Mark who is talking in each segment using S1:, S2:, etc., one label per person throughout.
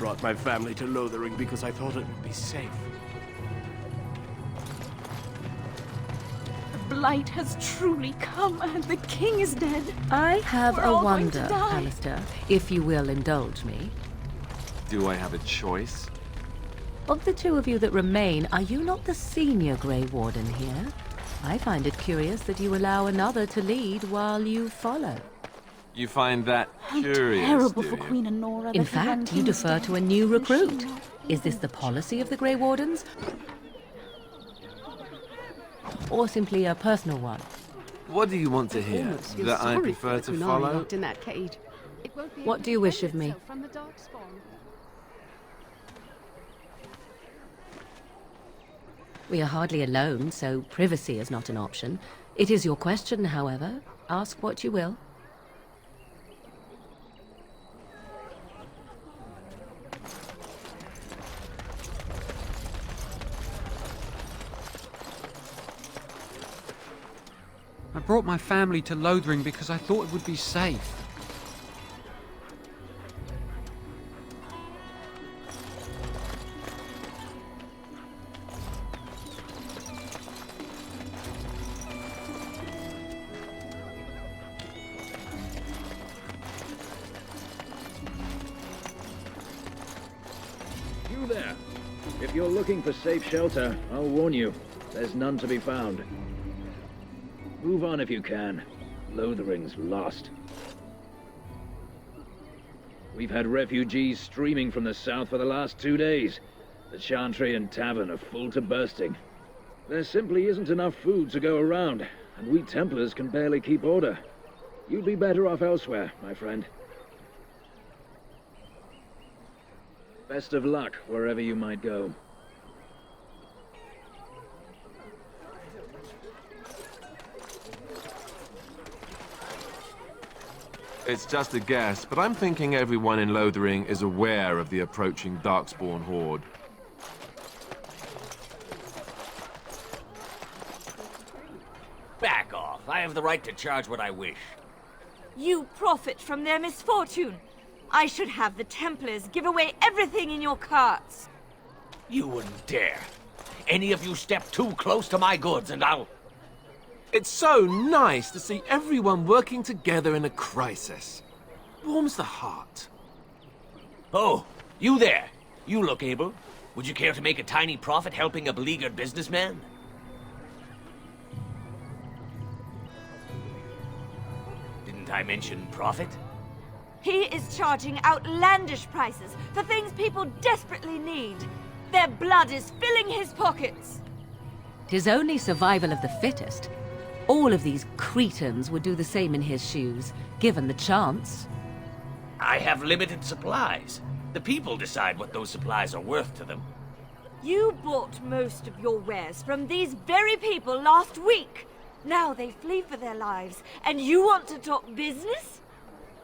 S1: brought my family to Lothering because I thought it would be safe.
S2: The blight has truly come, and the king is dead.
S3: I have
S2: We're
S3: a
S2: all going to
S3: wonder,
S2: die.
S3: Alistair, if you will indulge me.
S4: Do I have a choice?
S3: Of the two of you that remain, are you not the senior Grey Warden here? I find it curious that you allow another to lead while you follow.
S4: You find that
S2: How
S4: curious,
S2: terrible
S4: do
S2: for
S4: you?
S2: Queen Honora.
S3: In
S2: that the young
S3: fact, you
S2: king is
S3: defer
S2: dead.
S3: to a new
S2: Was she
S3: recruit.
S2: not
S3: Is this the policy of the Grey Wardens? Or simply a personal one?
S4: What do you want to hear?
S5: Almost feel
S4: That I
S5: sorry
S4: prefer
S5: for
S4: to
S5: the Qunari
S4: follow?
S5: locked in that cage. It won't be
S3: What
S5: able
S3: do you
S5: to
S3: wish
S5: defend
S3: of me?
S5: itself from the darkspawn.
S3: We are hardly alone, so privacy is not an option. It is your question, however. Ask what you will.
S6: I brought my family to Lothering because I thought it would be safe.
S7: You there! If you're looking for safe shelter, I'll warn you, there's none to be found. Move on if you can. Lothering's lost. We've had refugees streaming from the south for the last 2 days. The Chantry and Tavern are full to bursting. There simply isn't enough food to go around, and we Templars can barely keep order. You'd be better off elsewhere, my friend. Best of luck wherever you might go.
S4: It's just a guess, but I'm thinking everyone in Lothering is aware of the approaching Darkspawn horde.
S8: Back off. I have the right to charge what I wish.
S9: You profit from their misfortune. I should have the Templars give away everything in your carts.
S8: You wouldn't dare. Any of you step too close to my goods and I'll...
S4: It's so nice to see everyone working together in a crisis. Warms the heart.
S8: Oh, you there. You look able. Would you care to make a tiny profit helping a beleaguered businessman? Didn't I mention profit?
S9: He is charging outlandish prices for things people desperately need. Their blood is filling his pockets.
S3: 'Tis only survival of the fittest. All of these cretins would do the same in his shoes, given the chance.
S8: I have limited supplies. The people decide what those supplies are worth to them.
S9: You bought most of your wares from these very people last week. Now they flee for their lives, and you want to talk business?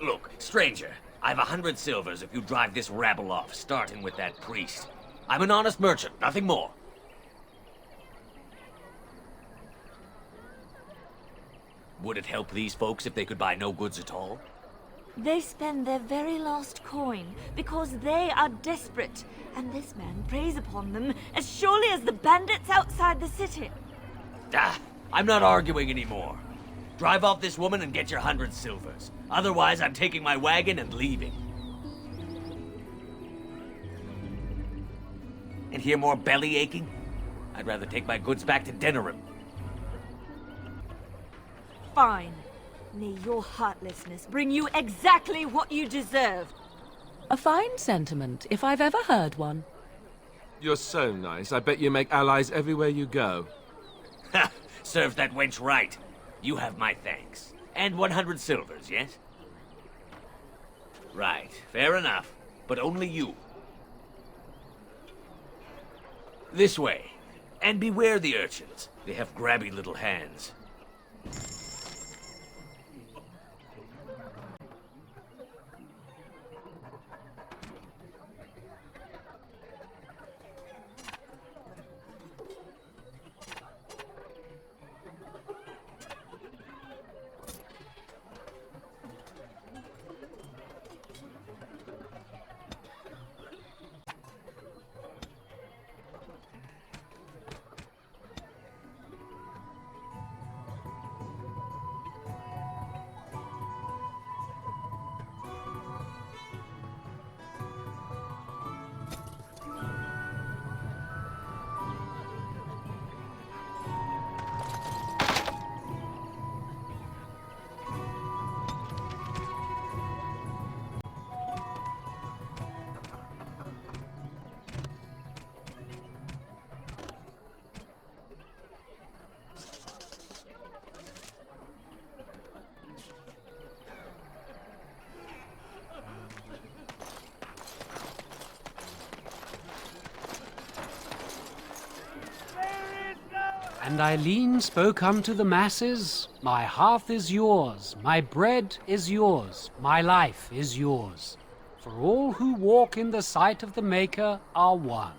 S8: Look, stranger, I've 100 silvers if you drive this rabble off, starting with that priest. I'm an honest merchant, nothing more. Would it help these folks if they could buy no goods at all?
S9: They spend their very last coin because they are desperate, and this man preys upon them as surely as the bandits outside the city.
S8: Ah, I'm not arguing anymore. Drive off this woman and get your 100 silvers. Otherwise, I'm taking my wagon and leaving. And hear more belly aching? I'd rather take my goods back to Denerim.
S9: Fine. May your heartlessness bring you exactly what you deserve.
S3: A fine sentiment, if I've ever heard one.
S4: You're so nice. I bet you make allies everywhere you go.
S8: Ha! Serves that wench right. You have my thanks. And 100 silvers, yes? Right, fair enough. But only you. This way. And beware the urchins. They have grabby little hands.
S6: And Eileen spoke unto the masses, my hearth is yours, my bread is yours, my life is yours. For all who walk in the sight of the Maker are one.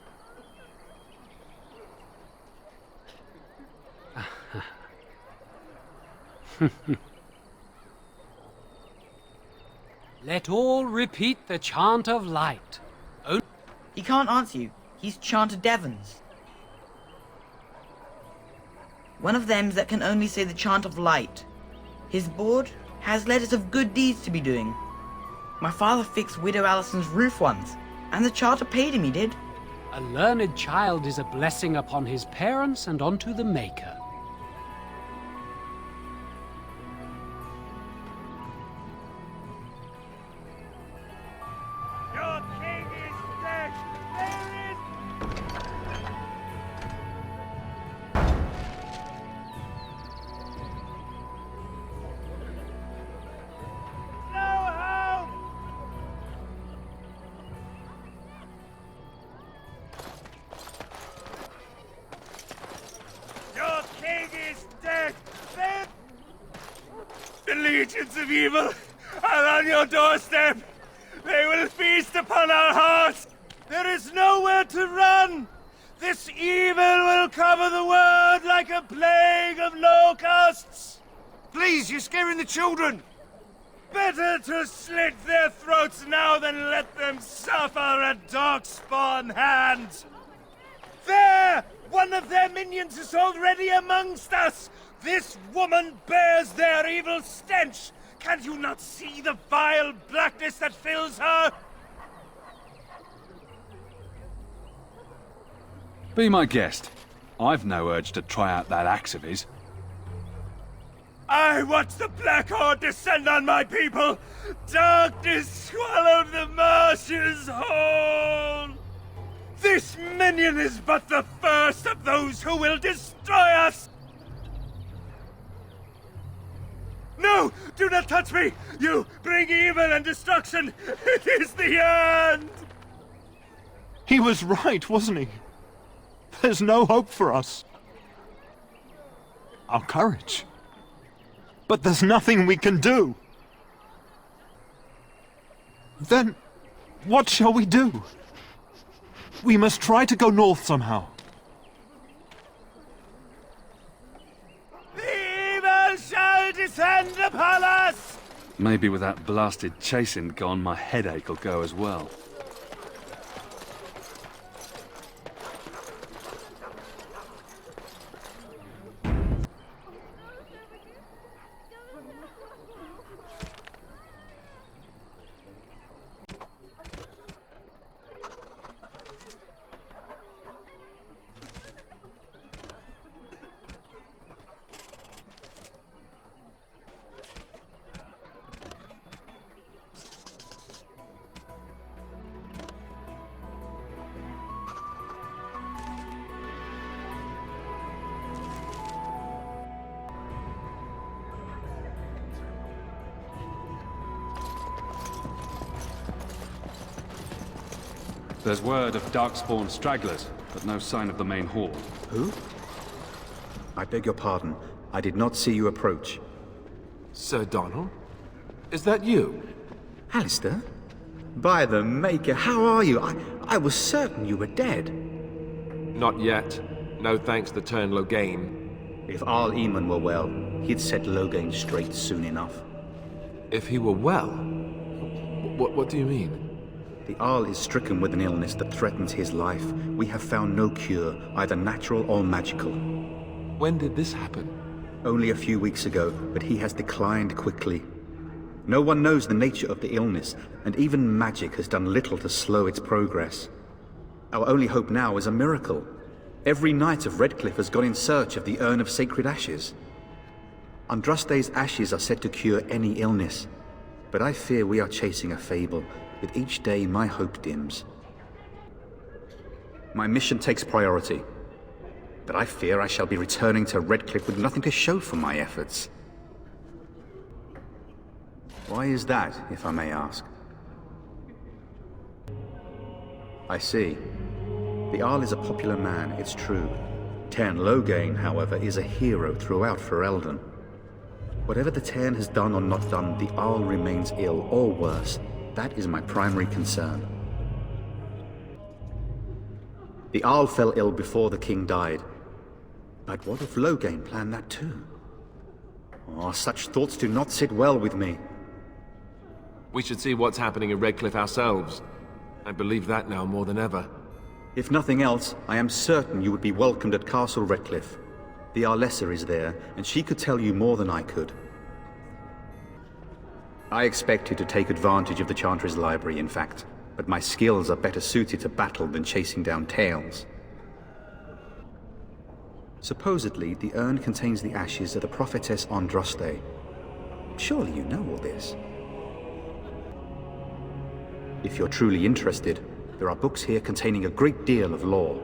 S6: Let all repeat the chant of light.
S10: He can't answer you. He's chanted Devons. One of them's that can only say the chant of light. His board has letters of good deeds to be doing. My father fixed Widow Allison's roof once, and the charter paid him, he did.
S6: A learned child is a blessing upon his parents and unto the Maker.
S1: Your king is dead! There is... No hope! Your king is dead! There... The legions of evil are on your doorstep! They will feast upon our hearts! There is nowhere to run! This evil will cover the world like a plague of locusts! Please, you're scaring the children! Better to slit their throats now than let them suffer at darkspawn hands! There! One of their minions is already amongst us! This woman bears their evil stench! Can you not see the vile blackness that fills her?
S11: Be my guest. I've no urge to try out that axe of his.
S1: I watch the Black Horde descend on my people! Darkness swallowed the marshes whole! This minion is but the first of those who will destroy us! No! Do not touch me! You bring evil and destruction! It is the end!
S12: He was right, wasn't he? There's no hope for us. Our courage. But there's nothing we can do. Then, what shall we do? We must try to go north somehow.
S1: The evil shall descend upon us!
S11: Maybe with that blasted chasing gone, my headache will go as well. There's word of darkspawn stragglers, but no sign of the main horde.
S13: Who? I beg your pardon. I did not see you approach.
S4: Sir Donald? Is that you?
S13: Alistair? By the Maker, how are you? I was certain you were dead.
S4: Not yet. No thanks to Turn Loghain.
S13: If Arl Eamon were well, he'd set Loghain straight soon enough.
S4: If he were well? What do you mean?
S13: The Arl is stricken with an illness that threatens his life. We have found no cure, either natural or magical.
S4: When did this happen?
S13: Only a few weeks ago, but he has declined quickly. No one knows the nature of the illness, and even magic has done little to slow its progress. Our only hope now is a miracle. Every knight of Redcliffe has gone in search of the Urn of Sacred Ashes. Andraste's ashes are said to cure any illness, but I fear we are chasing a fable. With each day, my hope dims. My mission takes priority, but I fear I shall be returning to Redcliffe with nothing to show for my efforts. Why is that, if I may ask? I see. The Arl is a popular man, it's true. Tarn Logain, however, is a hero throughout Ferelden. Whatever the Tarn has done or not done, the Arl remains ill, or worse. That is my primary concern. The Arl fell ill before the king died. But what if Logain planned that too? Oh, such thoughts do not sit well with me.
S4: We should see what's happening in Redcliffe ourselves. I believe that now more than ever.
S13: If nothing else, I am certain you would be welcomed at Castle Redcliffe. The Arlessa is there, and she could tell you more than I could. I expected to take advantage of the Chantry's library, in fact, but my skills are better suited to battle than chasing down tales. Supposedly, the urn contains the ashes of the prophetess Andraste. Surely you know all this. If you're truly interested, there are books here containing a great deal of lore.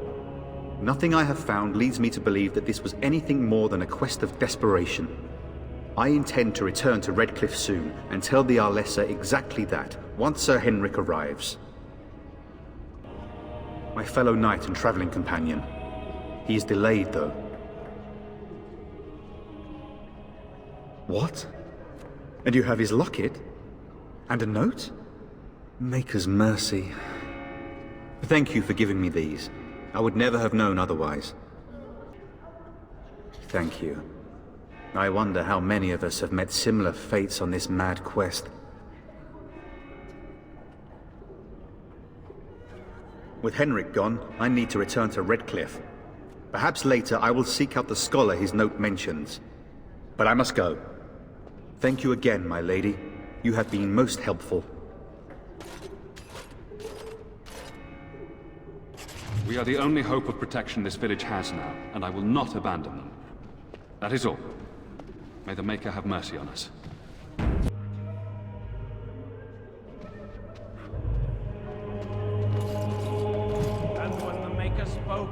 S13: Nothing I have found leads me to believe that this was anything more than a quest of desperation. I intend to return to Redcliffe soon and tell the Arlessa exactly that, once Sir Henrik arrives. My fellow knight and traveling companion. He is delayed, though. What? And you have his locket? And a note? Maker's mercy. Thank you for giving me these. I would never have known otherwise. Thank you. I wonder how many of us have met similar fates on this mad quest. With Henrik gone, I need to return to Redcliffe. Perhaps later I will seek out the scholar his note mentions. But I must go. Thank you again, my lady. You have been most helpful.
S11: We are the only hope of protection this village has now, and I will not abandon them. That is all. May the Maker have mercy on us.
S1: And when the Maker spoke,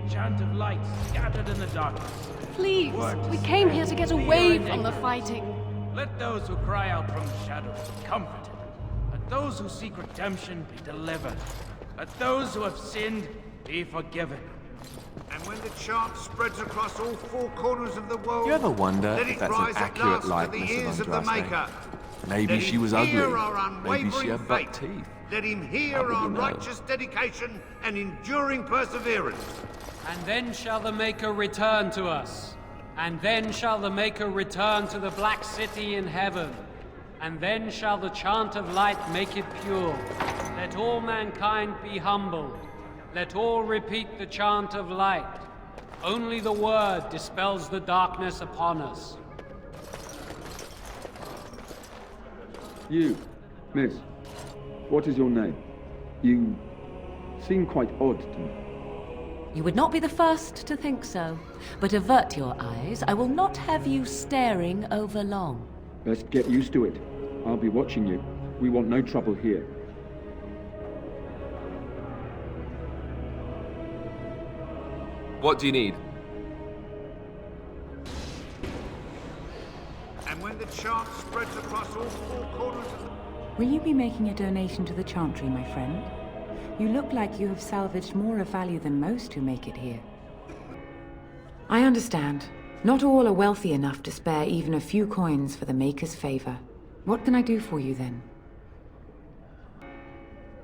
S1: a chant of light scattered in the darkness.
S5: Please, we came here to get away from the fighting.
S1: Let those who cry out from the shadows be comforted. Let those who seek redemption be delivered. Let those who have sinned be forgiven.
S14: And when the chant spreads across all four corners of the world,
S4: You ever wonder
S14: let
S4: if
S14: it
S4: that's an
S14: rise at
S4: accurate
S14: last to the
S4: likeness
S14: ears
S4: of
S14: of the
S4: Andraste?
S14: Maker.
S4: Maybe
S14: Let
S4: she
S14: him
S4: was ugly.
S14: hear our
S4: Maybe she
S14: unwavering
S4: had buck
S14: faith.
S4: teeth.
S14: Let him hear
S4: How do you
S14: our
S4: know?
S14: righteous dedication and enduring perseverance.
S6: And then shall the Maker return to us. And then shall the Maker return to the Black City in heaven. And then shall the chant of light make it pure. Let all mankind be humbled. Let all repeat the chant of light. Only the word dispels the darkness upon us.
S15: You, miss, what is your name? You seem quite odd to me.
S3: You would not be the first to think so. But avert your eyes. I will not have you staring over long.
S15: Best get used to it. I'll be watching you. We want no trouble here.
S4: What do you need?
S14: And when the chant spreads across all four corners of the...
S16: Will you be making a donation to the Chantry, my friend? You look like you have salvaged more of value than most who make it here. I understand. Not all are wealthy enough to spare even a few coins for the Maker's favor. What can I do for you, then?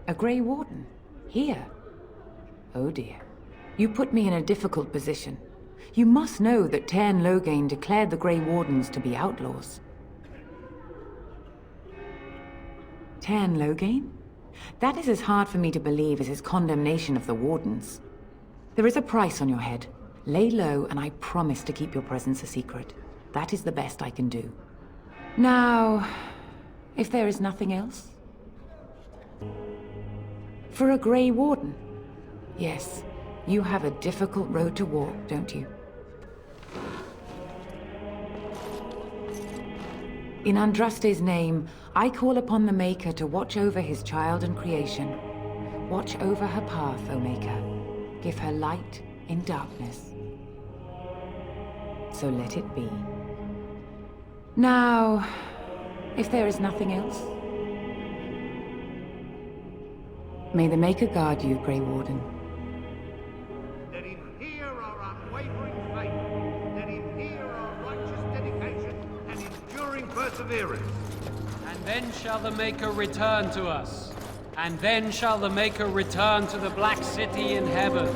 S16: A Grey Warden? Here? Oh dear. You put me in a difficult position. You must know that Tarn Logain declared the Grey Wardens to be outlaws. Tarn Logain? That is as hard for me to believe as his condemnation of the Wardens. There is a price on your head. Lay low, and I promise to keep your presence a secret. That is the best I can do. Now, if there is nothing else? For a Grey Warden? Yes, you have a difficult road to walk, don't you? In Andraste's name, I call upon the Maker to watch over his child and creation. Watch over her path, O Maker. Give her light in darkness. So let it be. Now, if there is nothing else, may the Maker guard you, Grey Warden.
S14: Let him hear our unwavering perseverance.
S6: And then shall the Maker return to us. And then shall the Maker return to the Black City in heaven.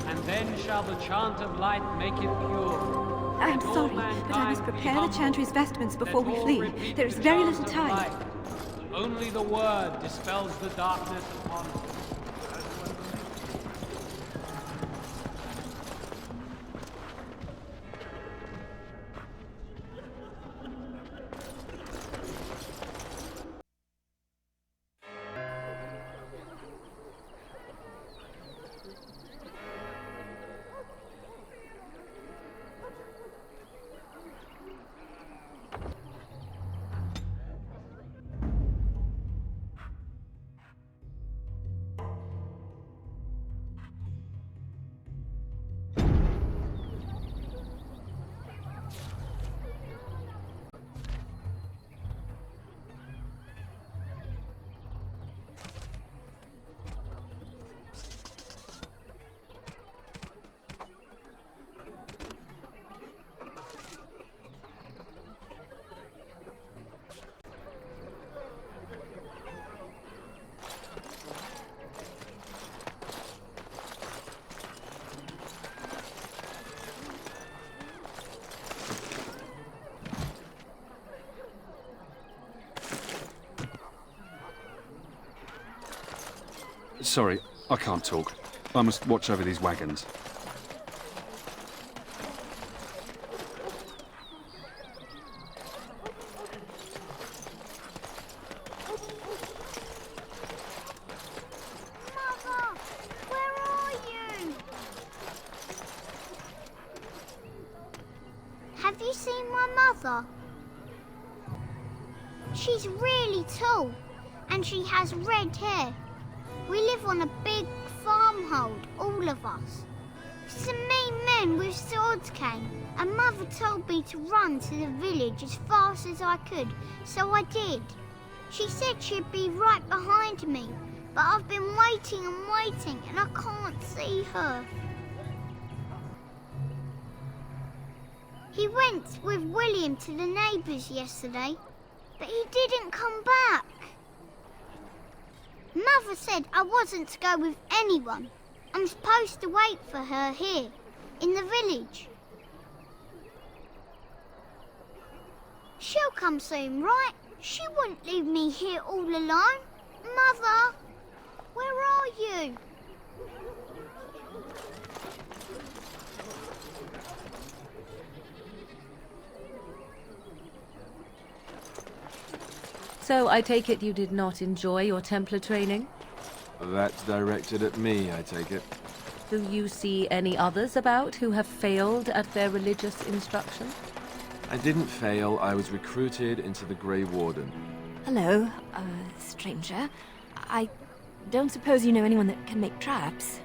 S6: And then shall the chant of light make it pure.
S2: I am sorry, but I must prepare the Chantry's vestments before we flee. There is very little time.
S6: Only the word dispels the darkness upon us.
S11: Sorry, I can't talk. I must watch over these wagons.
S17: Mother, where are you? Have you seen my mother? She's really tall, and she has red hair. We live on a big farmhold, all of us. Some mean men with swords came, and Mother told me to run to the village as fast as I could, so I did. She said she'd be right behind me, but I've been waiting and waiting, and I can't see her. He went with William to the neighbours yesterday, but he didn't come back. Mother said I wasn't to go with anyone. I'm supposed to wait for her here, in the village. She'll come soon, right? She wouldn't leave me here all alone. Mother, where are you?
S3: So I take it you did not enjoy your Templar training?
S4: That's directed at me, I take it.
S3: Do you see any others about who have failed at their religious instruction?
S4: I didn't fail. I was recruited into the Grey Warden.
S18: Hello, stranger. I don't suppose you know anyone that can make traps?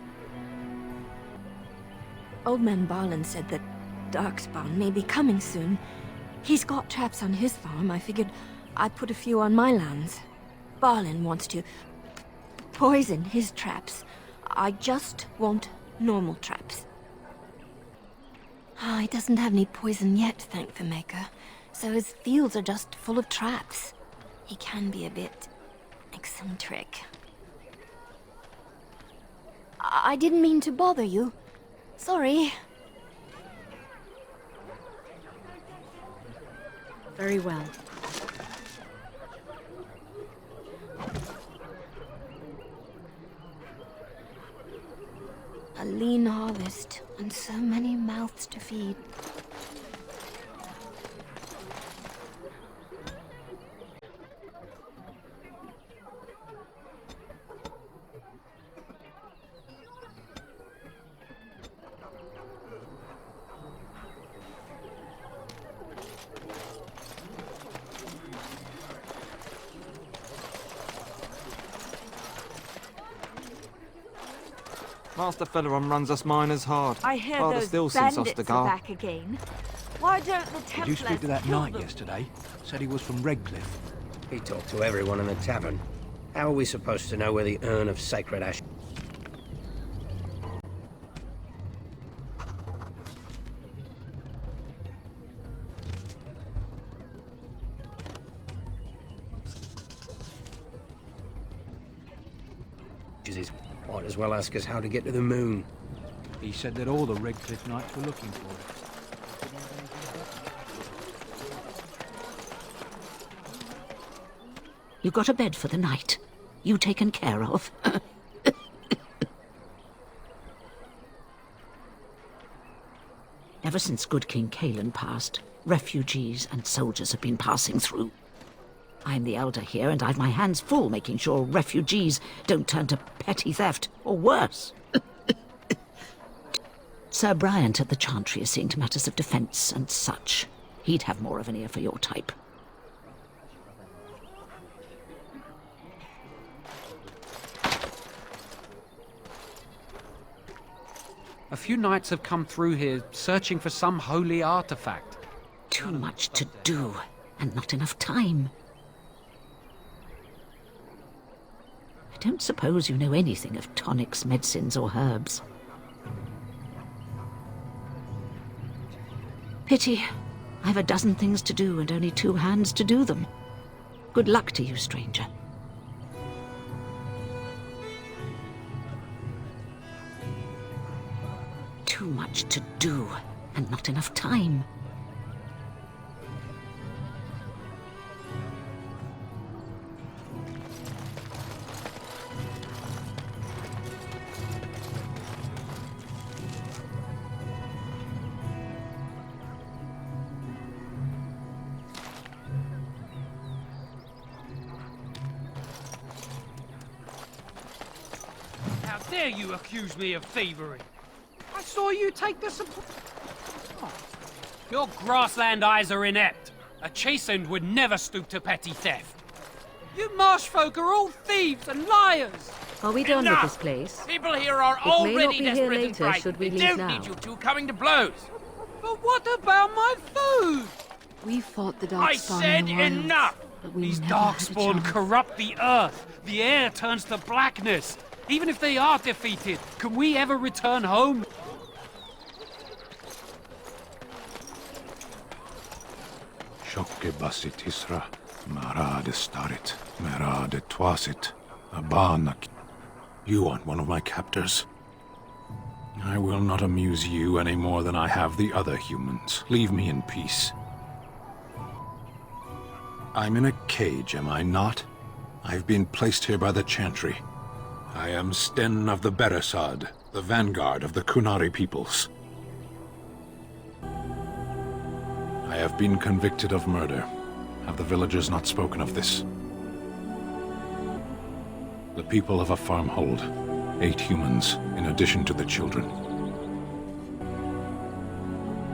S18: Old man Barlin said that Darkspawn may be coming soon. He's got traps on his farm. I figured I'd put a few on my lands. Barlin wants to poison his traps. I just want normal traps. He doesn't have any poison yet, thank the Maker. So his fields are just full of traps. He can be a bit eccentric. I didn't mean to bother you. Sorry.
S2: Very well.
S18: A lean harvest, and so many mouths to feed.
S12: Master Feleron runs us miners hard.
S9: I hear
S12: Father
S9: those
S12: still sees
S9: bandits
S12: us
S9: are back again. Why don't the Templars
S19: Did you speak to that
S9: kill
S19: knight
S9: them?
S19: yesterday? Said he was from Redcliffe.
S20: He talked to everyone in the tavern. How are we supposed to know where the urn of sacred ash... Might as well ask us how to get to the moon.
S19: He said that all the Redcliffe Knights were looking for it.
S21: You got a bed for the night. You taken care of. Ever since good King Cailan passed, refugees and soldiers have been passing through. I'm the elder here, and I've my hands full making sure refugees don't turn to petty theft, or worse. Sir Bryant at the Chantry is seeing to matters of defence and such. He'd have more of an ear for your type.
S6: A few knights have come through here searching for some holy artifact.
S21: Too much to do, and not enough time. I don't suppose you know anything of tonics, medicines, or herbs. Pity. I've a dozen things to do and only 2 hands to do them. Good luck to you, stranger. Too much to do, and not enough time.
S6: How dare you accuse me of thievery? I saw you take the support. Oh. Your grassland eyes are inept. A chastened would never stoop to petty theft. You marsh folk are all thieves and liars.
S3: Are we done with this place?
S22: People here are
S3: It may not
S22: already
S3: be here
S22: desperate and
S3: later,
S22: frightened.
S3: should we
S22: They
S3: leave
S22: don't
S3: now?
S22: need you two coming to blows.
S6: But what about my food?
S5: We fought the
S22: I
S5: Darkspawn
S22: said
S5: in the wilds,
S22: enough!
S5: but we
S6: These
S5: never had a
S6: Darkspawn
S5: chance.
S6: corrupt the earth. The air turns to blackness. Even if they are defeated, can we ever return home?
S12: Shokke basit Isra, Marad starit, Merad twasit, Abanak. You aren't one of my captors. I will not amuse you any more than I have the other humans. Leave me in peace. I'm in a cage, am I not? I've been placed here by the Chantry. I am Sten of the Beresad, the vanguard of the Kunari peoples. I have been convicted of murder. Have the villagers not spoken of this? The people of a farm hold 8 humans, in addition to the children.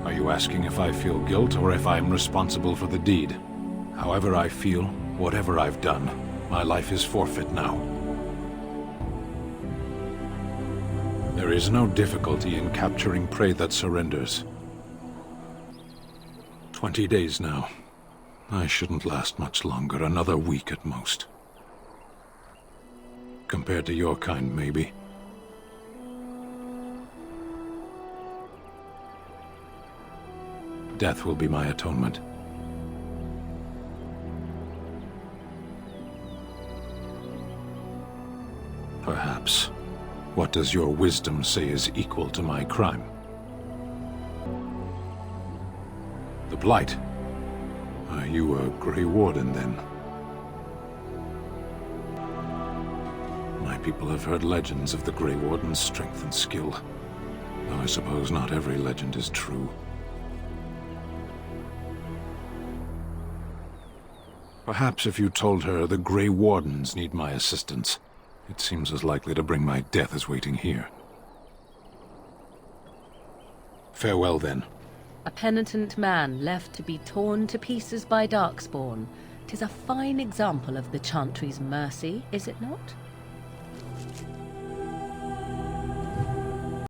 S12: Are you asking if I feel guilt or if I am responsible for the deed? However I feel, whatever I've done, my life is forfeit now. There is no difficulty in capturing prey that surrenders. 20 days now. I shouldn't last much longer, another week at most. Compared to your kind, maybe. Death will be my atonement. Perhaps. What does your wisdom say is equal to my crime? The Blight? Are you a Grey Warden, then? My people have heard legends of the Grey Warden's strength and skill. Though I suppose not every legend is true. Perhaps if you told her the Grey Wardens need my assistance, it seems as likely to bring my death as waiting here. Farewell, then.
S3: A penitent man left to be torn to pieces by Darkspawn. 'Tis a fine example of the Chantry's mercy, is it not?